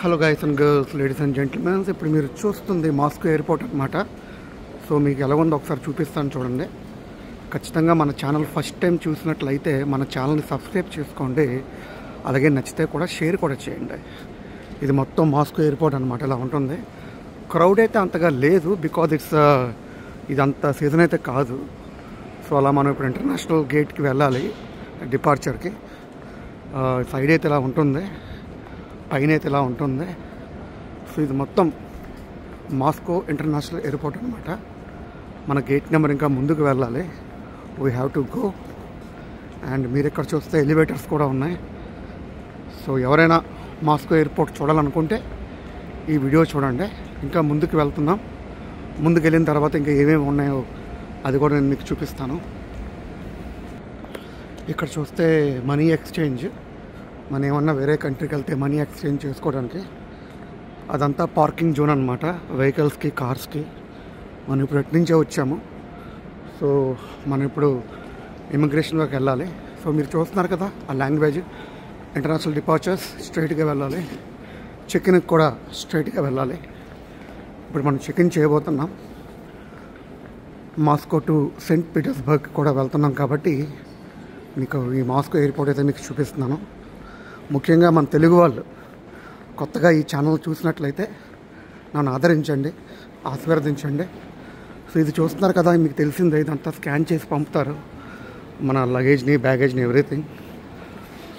Hello guys and girls, ladies and gentlemen's, ఇప్పుడు మీరు చూస్తుంది మాస్కో ఎయిర్పోర్ట్ అనమాట. సో మీకు ఎలా ఉందో ఒకసారి చూపిస్తాను చూడండి. ఖచ్చితంగా మన ఛానల్ ఫస్ట్ టైం చూసినట్లయితే మన ఛానల్ని సబ్స్క్రైబ్ చేసుకోండి. అలాగే నచ్చితే కూడా షేర్ కూడా చేయండి. ఇది మొత్తం మాస్కో ఎయిర్పోర్ట్ అనమాట. ఇలా ఉంటుంది. క్రౌడ్ అయితే అంతగా లేదు, బికాజ్ ఇదంత సీజన్ అయితే కాదు. సో అలా మనం ఇప్పుడు ఇంటర్నేషనల్ గేట్కి వెళ్ళాలి, డిపార్చర్కి. సైడ్ అయితే ఇలా ఉంటుంది, పైన అయితే ఇలా ఉంటుంది. సో ఇది మొత్తం మాస్కో ఇంటర్నేషనల్ ఎయిర్పోర్ట్ అనమాట. మన గేట్ నెంబర్ ఇంకా ముందుకు వెళ్ళాలి. We have to go. And మీరు ఇక్కడ చూస్తే ఎలివేటర్స్ కూడా ఉన్నాయి. సో ఎవరైనా మాస్కో ఎయిర్పోర్ట్ చూడాలనుకుంటే ఈ వీడియో చూడండి. ఇంకా ముందుకు వెళ్తున్నాం. ముందుకు వెళ్ళిన తర్వాత ఇంకా ఏమేమి ఉన్నాయో అది కూడా నేను మీకు చూపిస్తాను. ఇక్కడ చూస్తే మనీ ఎక్స్చేంజ్, మనం ఏమన్నా వేరే కంట్రీకి వెళ్తే మనీ ఎక్స్చేంజ్ చేసుకోవడానికి అదంతా పార్కింగ్ జోన్ అనమాట, వెహికల్స్కి, కార్స్కి. మనం ఇప్పుడు ఎటు నుంచే వచ్చాము. సో మనం ఇప్పుడు ఇమిగ్రేషన్లోకి వెళ్ళాలి. సో మీరు చూస్తున్నారు కదా ఆ లాంగ్వేజ్, ఇంటర్నేషనల్ డిపార్చర్స్ స్ట్రైట్గా వెళ్ళాలి. చెక్-ఇన్కి కూడా స్ట్రైట్గా వెళ్ళాలి. ఇప్పుడు మనం చెక్-ఇన్ చేయబోతున్నాం. మాస్కో టు సెయింట్ పీటర్స్బర్గ్ కూడా వెళ్తున్నాం కాబట్టి మీకు ఈ మాస్కో ఎయిర్పోర్ట్ అయితే మీకు చూపిస్తున్నాను. ముఖ్యంగా మన తెలుగు వాళ్ళు కొత్తగా ఈ ఛానల్ చూసినట్లయితే నన్ను ఆదరించండి, ఆశీర్వదించండి. సో ఇది చూస్తున్నారు కదా, మీకు తెలిసిందే, ఇదంతా స్కాన్ చేసి పంపుతారు మన లగేజ్ని, బ్యాగేజ్ని, ఎవ్రీథింగ్.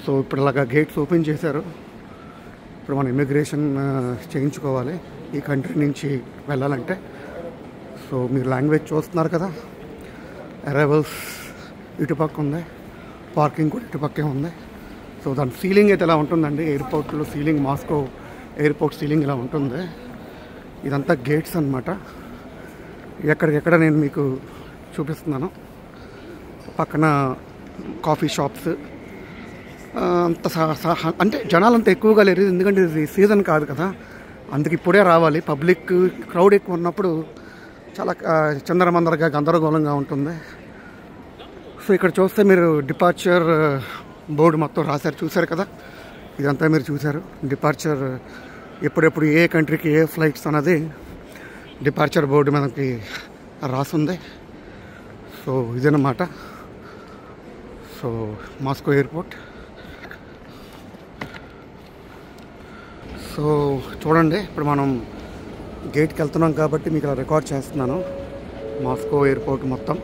సో ఇప్పుడు అలాగా గేట్స్ ఓపెన్ చేశారు. ఇప్పుడు మనం ఇమిగ్రేషన్ చేయించుకోవాలి ఈ కంట్రీ నుంచి వెళ్ళాలంటే. సో మీరు లాంగ్వేజ్ చూస్తున్నారు కదా, అరైవల్స్ ఇటుపక్క ఉంది, పార్కింగ్ కూడా ఇటుపక్కే ఉంది. సో దాని సీలింగ్ అయితే ఇలా ఉంటుందండి. ఎయిర్పోర్ట్లో సీలింగ్, మాస్కో ఎయిర్పోర్ట్ సీలింగ్ ఇలా ఉంటుంది. ఇదంతా గేట్స్ అనమాట. ఎక్కడికెక్కడ నేను మీకు చూపిస్తున్నాను. పక్కన కాఫీ షాప్స్, అంత అంటే జనాలంతా ఎక్కువగా లేరు, ఎందుకంటే ఇది సీజన్ కాదు కదా, అందుకు ఇప్పుడే రావాలి. పబ్లిక్ క్రౌడ్ ఎక్కువ ఉన్నప్పుడు చాలా చిందరమందరగా, గందరగోళంగా ఉంటుంది. సో ఇక్కడ చూస్తే మీరు డిపార్చర్ బోర్డు మొత్తం రాశారు, చూశారు కదా. ఇదంతా మీరు చూశారు. డిపార్చర్ ఎప్పుడెప్పుడు ఏ కంట్రీకి ఏ ఫ్లైట్స్ అన్నది డిపార్చర్ బోర్డు మనకి రాసుంది. సో ఇదన్నమాట సో మాస్కో ఎయిర్పోర్ట్. సో చూడండి, ఇప్పుడు మనం గేట్కి వెళ్తున్నాం కాబట్టి మీకు రికార్డ్ చేస్తున్నాను మాస్కో ఎయిర్పోర్ట్ మొత్తం.